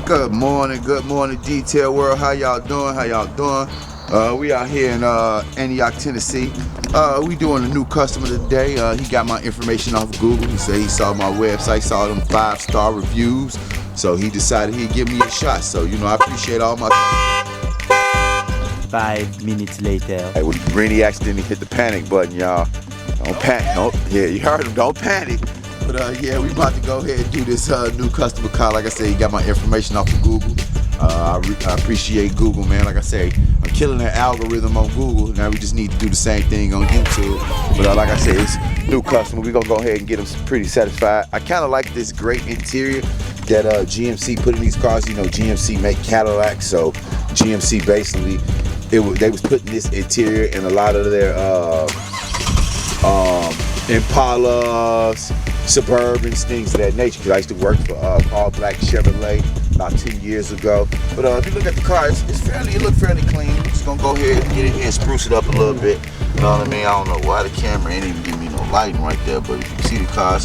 Good morning, Detail World. How y'all doing? We out here in Antioch, Tennessee. We doing a new customer today. He got my information off Google. He said he saw my website, saw them 5-star reviews, so he decided he'd give me a shot. So I appreciate all my. 5 minutes later. Hey, we really accidentally hit the panic button, y'all. Don't panic. Yeah, you heard him. Don't panic. But yeah, we about to go ahead and do this new customer call. Like I said, he got my information off of Google. I appreciate Google, man. Like I say, I'm killing that algorithm on Google. Now we just need to do the same thing on YouTube. But like I said, it's new customer. We're gonna go ahead and get them pretty satisfied. I kind of like this great interior that GMC put in these cars. GMC make Cadillacs, so GMC basically they was putting this interior in a lot of their Impalas, Suburbans, things of that nature. Because I used to work for All Black Chevrolet about 10 years ago. But if you look at the car, it look fairly clean. We're just gonna go ahead and get in here and spruce it up a little bit. You know what I mean? I don't know why the camera ain't even giving me no lighting right there, but if you see the car, it's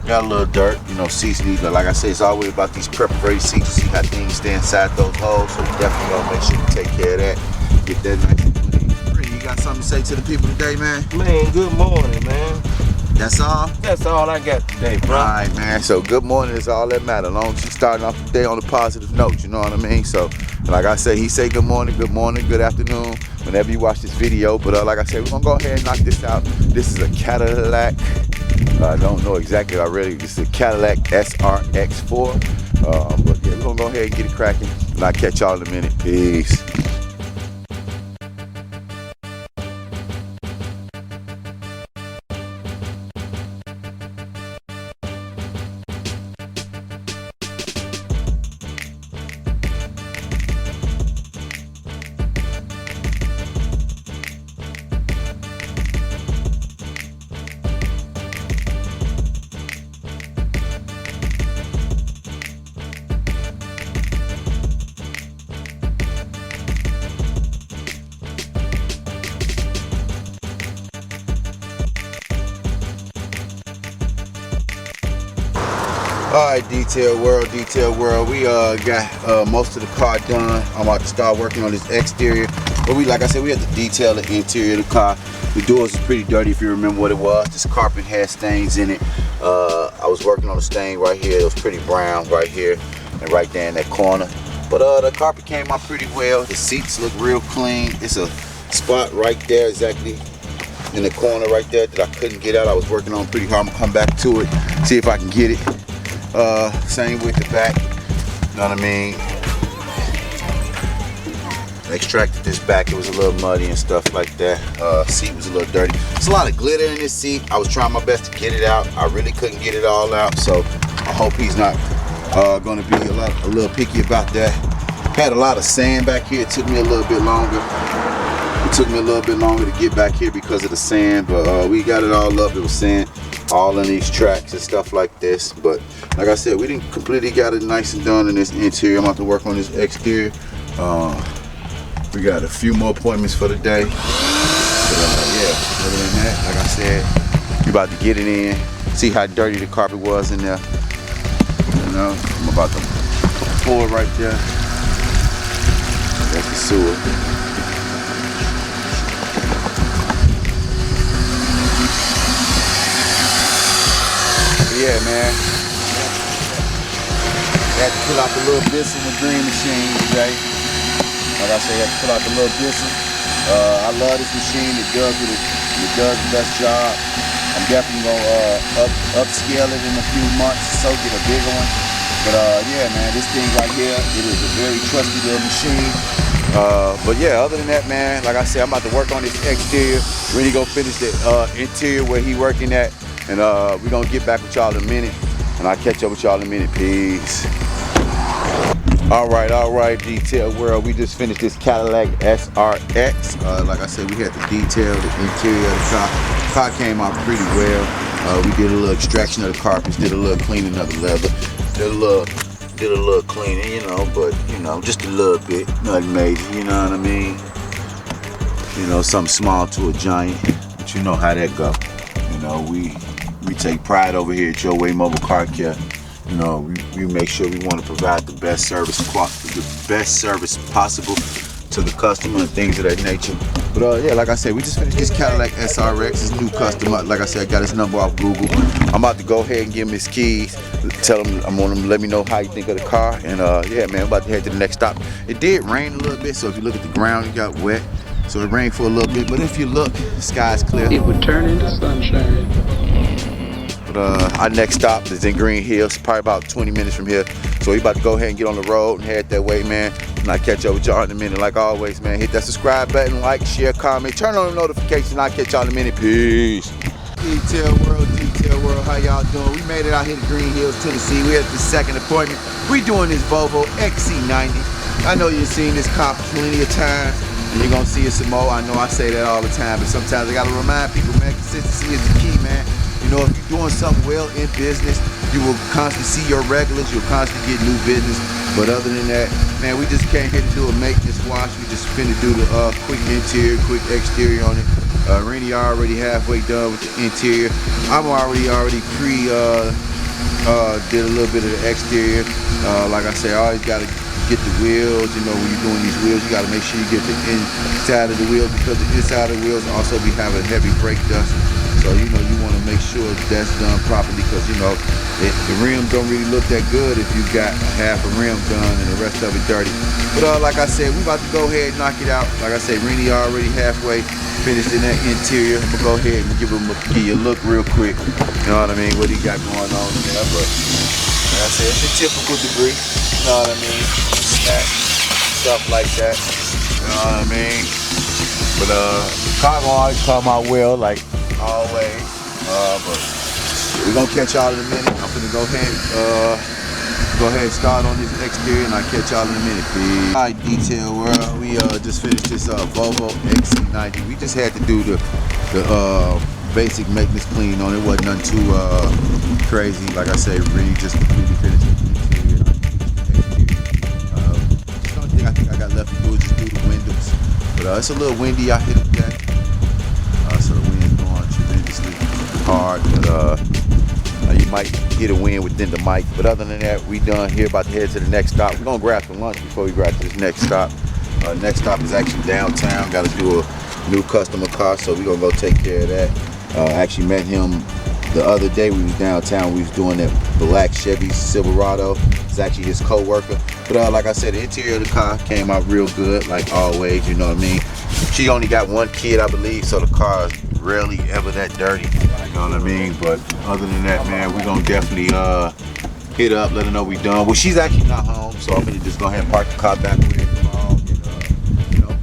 got a little dirt. Seats need, like I say, it's always about these perforated seats. You see how things stay inside those holes, so we definitely gonna make sure we take care of that. Get that nice and clean. You got something to say to the people today, man? Man, good morning, man. That's all? That's all I got today, bro. All right, man. So good morning is all that matters. As long as you starting off the day on a positive note, you know what I mean? So, like I say, he say good morning, good afternoon, whenever you watch this video. But like I said, we're gonna go ahead and knock this out. This is a Cadillac. I don't know exactly already. This is a Cadillac SRX4. But yeah, we're gonna go ahead and get it cracking. And I'll catch y'all in a minute. Peace. Alright, Detail World. We got most of the car done. I'm about to start working on this exterior. But like I said, we had to detail the interior of the car. The doors is pretty dirty if you remember what it was. This carpet had stains in it. I was working on the stain right here. It was pretty brown right here and right there in that corner. But the carpet came out pretty well. The seats look real clean. It's a spot right there exactly in the corner right there that I couldn't get out. I was working on pretty hard. I'm gonna come back to it, see if I can get it. Same with the back, you know what I mean? I extracted this back, it was a little muddy and stuff like that. Seat was a little dirty. There's a lot of glitter in this seat. I was trying my best to get it out. I really couldn't get it all out, so I hope he's not gonna be a little picky about that. Had a lot of sand back here. It took me a little bit longer. To get back here because of the sand, but we got it all up. It was sand all in these tracks and stuff like this. But like I said, we didn't completely got it nice and done in this interior. I'm about to work on this exterior. We got a few more appointments for the day. But yeah, other than that, like I said, we about to get it in, see how dirty the carpet was in there. I'm about to pour it right there. That's the sewer. Yeah, man. Had to pull out the little bits in the green machine today. Like I said, had to pull out the little bits. I love this machine. It does the best job. I'm definitely gonna upscale it in a few months, so get a bigger one. But yeah, man, this thing right here, it is a very trusty little machine. But yeah, other than that, man, like I said, I'm about to work on this exterior. Really go finish the interior where he working at. And we're gonna get back with y'all in a minute, and I'll catch up with y'all in a minute. Peace. All right, Detail World. We just finished this Cadillac SRX. Like I said, we had to detail the interior of the car. The car came out pretty well. We did a little extraction of the carpets, did a little cleaning of the leather, did a little cleaning, but just a little bit, nothing major. You know what I mean? Something small to a giant, but you know how that go. We take pride over here at Your Way Mobile Car Care You know, we make sure we want to provide the best service possible to the customer and things of that nature. But yeah, like I said, we just finished this Cadillac SRX. This new customer, like I said, I got his number off Google. I'm about to go ahead and give him his keys. Tell him I want him to let me know how you think of the car. And yeah, man, I'm about to head to the next stop. It did rain a little bit, so if you look at the ground, it got wet. So it rained for a little bit, but if you look, the sky's clear. It would turn into sunshine. But our next stop is in Green Hills, probably about 20 minutes from here. So we about to go ahead and get on the road and head that way, man. And I'll catch up with y'all in a minute. Like always, man, hit that subscribe button, like, share, comment, turn on the notifications. I'll catch y'all in a minute. Peace. Detail world, how y'all doing? We made it out here to Green Hills, Tennessee. We had the second appointment. We doing this Volvo XC90. I know you've seen this car plenty of times, and you're gonna see it some more. I know I say that all the time, but sometimes I gotta remind people, man, consistency is the key, man. You know, if you're doing something well in business, you will constantly see your regulars, you'll constantly get new business. But other than that, man, we just came here to do a maintenance wash. We just finna do the quick interior, quick exterior on it. Rennie already halfway done with the interior. I'm already did a little bit of the exterior. Like I say, I always gotta get the wheels. You know, when you're doing these wheels, you gotta make sure you get the inside of the wheels, because the inside of the wheels also be having heavy brake dust. So, you know, you want to make sure that's done properly, because, you know, the rims don't really look that good if you got half a rim done and the rest of it dirty. But like I said, we about to go ahead and knock it out. Like I say, Rennie already halfway finished in that interior. I'm going to go ahead and give you a look real quick. You know what I mean? What he got going on in there. But like I said, it's a typical debris. You know what I mean? Snap, stuff like that. You know what I mean? But car gonna always come out well, like always. But we're gonna catch y'all in a minute. I'm gonna go ahead and start on this exterior, and I'll catch y'all in a minute, please. All right, detail world, we just finished this Volvo XC90. We just had to do the basic maintenance clean on it. Wasn't nothing too crazy. Like I say, really just completely finished the interior. The only thing I think I got left to do is just do the windows. But it's a little windy out here today. So the wind's blowing tremendously hard. But you might get a wind within the mic. But other than that, we done here, about to head to the next stop. We're gonna grab some lunch before we grab to this next stop. Next stop is actually downtown. Got to do a new customer car, so we're gonna go take care of that. Actually met him the other day. We was downtown. We was doing that black Chevy Silverado. It's actually his co-worker. But like I said, the interior of the car came out real good, like always. You know what I mean? She only got one kid, I believe, so the car is rarely ever that dirty. You know what I mean? But other than that, man, we're gonna definitely hit up, let her know we done. Well, she's actually not home, so I'm gonna just go ahead and park the car back with her tomorrow. And, you know,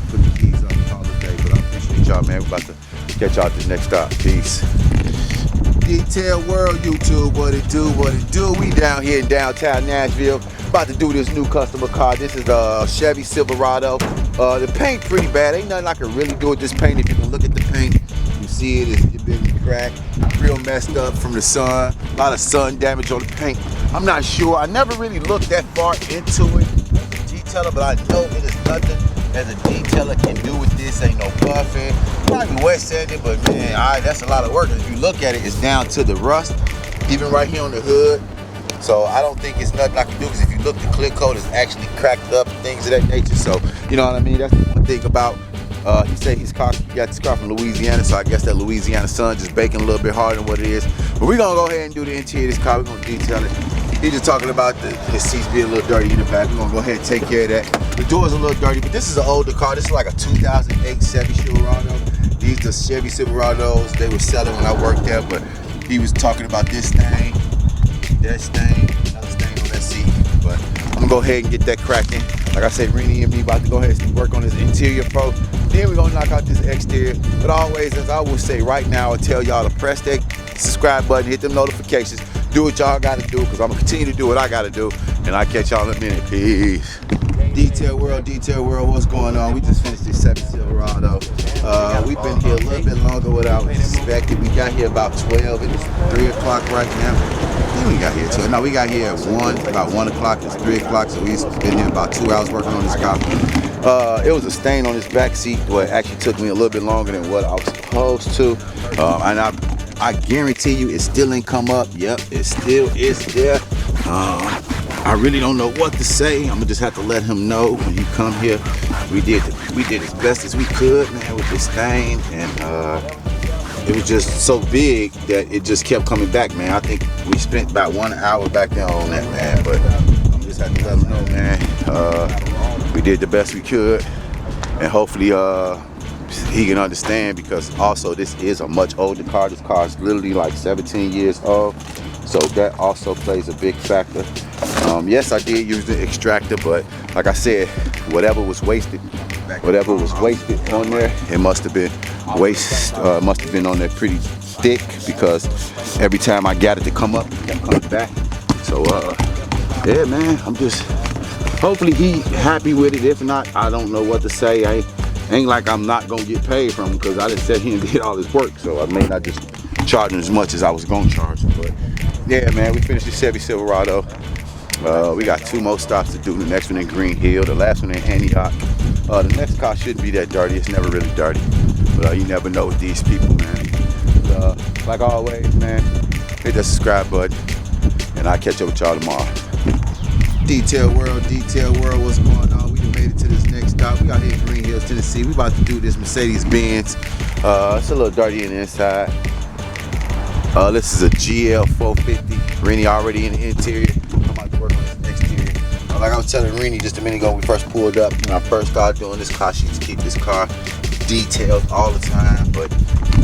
put the keys up and call it a day. But I appreciate y'all, man. We're about to catch y'all at this next stop. Peace. Detail world, YouTube, what it do? We down here in downtown Nashville, about to do this new customer car. This is a Chevy Silverado. The paint pretty bad. Ain't nothing I can really do with this paint. If you can look at the paint, you see it's been cracked, real messed up from the sun. A lot of sun damage on the paint. I'm not sure. I never really looked that far into it as a detailer, but I know it is nothing as a detailer can do with this. Ain't no buffing. Probably wet sanding, but man, that's a lot of work. If you look at it, it's down to the rust, even right here on the hood. So I don't think it's nothing I can do, because if you look, the clear coat is actually cracked up, things of that nature. So, you know what I mean? That's the one thing about, he said he got this car from Louisiana, so I guess that Louisiana sun just baking a little bit harder than what it is. But we're gonna go ahead and do the interior of this car. We're gonna detail it. He's just talking about his seats being a little dirty in the back. We're gonna go ahead and take care of that. The door's a little dirty, but this is an older car. This is like a 2008 Chevy Silverado. These are Chevy Silverados they were selling when I worked there, but he was talking about this stain, that stain, another stain on that seat. But I'm gonna go ahead and get that cracking. Like I said, Rennie and me about to go ahead and work on this interior pro. Then we're gonna knock out this exterior. But always, as I will say right now, I tell y'all to press that subscribe button, hit them notifications, do what y'all gotta do, because I'm gonna continue to do what I gotta do. And I'll catch y'all in a minute. Peace. Detail world, what's going on? We just finished this 7 Silverado. We've been here a little bit longer than what I was expecting. We got here about 12, and it's 3 o'clock right now. I think we got here 12. No, we got here at 1, about 1 o'clock, it's 3 o'clock, so we've been here about 2 hours working on this car. It was a stain on this back seat, but it actually took me a little bit longer than what I was supposed to. And I I guarantee you it still ain't come up. Yep, it still is there. I really don't know what to say. I'm gonna just have to let him know when you come here. We did as best as we could, man, with this thing, and it was just so big that it just kept coming back, man. I think we spent about 1 hour back there on that, man. But I'm just have to let him know, man. We did the best we could, and hopefully he can understand, because also this is a much older car. This car is literally like 17 years old, so that also plays a big factor. Yes, I did use the extractor, but like I said, whatever was wasted on there, it must have been must have been on there pretty thick, because every time I got it to come up, it kept coming back. So yeah, man, I'm just, hopefully he happy with it. If not, I don't know what to say. I ain't like I'm not gonna get paid from him, because I just said he did all his work, so I may not just charge him as much as I was gonna charge him. But yeah, man, we finished the Chevy Silverado. We got 2 more stops to do. The next one in Green Hill, the last one in Antioch. The next car shouldn't be that dirty. It's never really dirty, but you never know with these people, man. But, like always, man, hit that subscribe button, and I'll catch up with y'all tomorrow. Detail world, what's going on? We done made it to this next stop. We out here in Green Hill, Tennessee. We about to do this Mercedes-Benz. It's a little dirty in the inside. This is a GL 450. Rennie already in the interior. I'm about to work on this exterior. Like I was telling Rennie just a minute ago, when we first pulled up, when I first started doing this car, she used to keep this car detailed all the time. But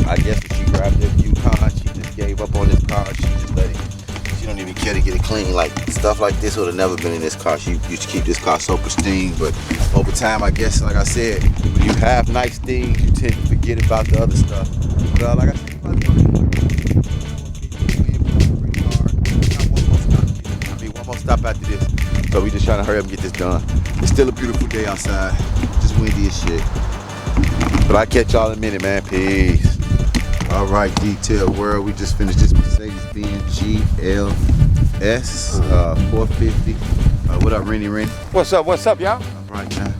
I guess when she grabbed that Yukon, she just gave up on this car. She just let it. She don't even care to get it clean. Like stuff like this would have never been in this car. She used to keep this car so pristine. But over time, I guess, like I said, when you have nice things, you tend to forget about the other stuff. But like I said, stop after this, so we just trying to hurry up and get this done. It's still a beautiful day outside, just windy as shit, but I catch y'all in a minute, man. Peace. All right, detail world, we just finished this Mercedes-Benz GLS 450. What up, Rennie? What's up, y'all? All right, man.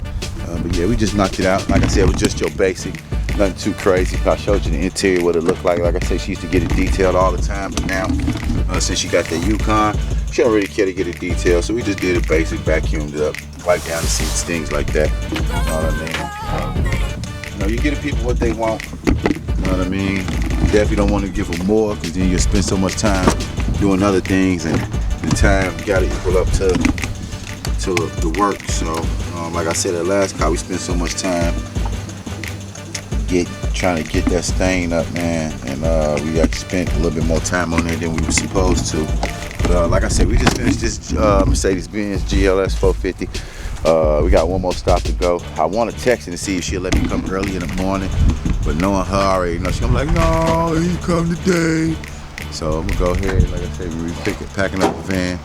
But yeah, we just knocked it out. Like I said, it was just your basic, nothing too crazy. I showed you the interior, what it looked like. Like I said, she used to get it detailed all the time, but now since she got the Yukon, she don't really care to get it detailed, so we just did a basic, vacuumed it up, wiped down the seats, things like that. You know what I mean? You know, you give the people what they want. You know what I mean? You definitely don't want to give them more, because then you'll spend so much time doing other things, and the time got to equal up to the work. So, like I said, the last car we spent so much time trying to get that stain up, man, and we actually spent a little bit more time on it than we were supposed to. But like I said, we just finished this Mercedes-Benz GLS 450. We got 1 more stop to go. I want to text her to see if she'll let me come early in the morning, but knowing her, I already know she's gonna be like, no, you come today. So I'm gonna go ahead, like I said, we're packing up the van.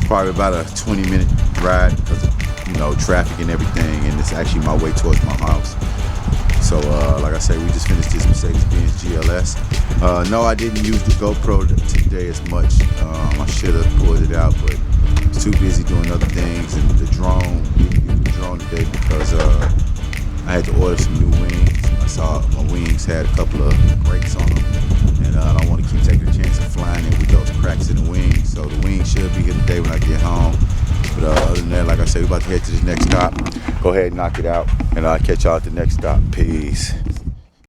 Probably about a 20-minute ride, because of, you know, traffic and everything, and it's actually my way towards my house. So like I said, we just finished this Mercedes-Benz GLS. No, I didn't use the GoPro today as much. I should have pulled it out, but I was too busy doing other things. And the drone, didn't use the drone today because I had to order some new wings. I saw my wings had a couple of breaks on them, and I don't want to keep taking a chance of flying in with those cracks in the wings. So the wings should be here today when I get home. But other than that, like I said, we're about to head to this next stop. Go ahead and knock it out, and I'll catch y'all at the next stop. Peace.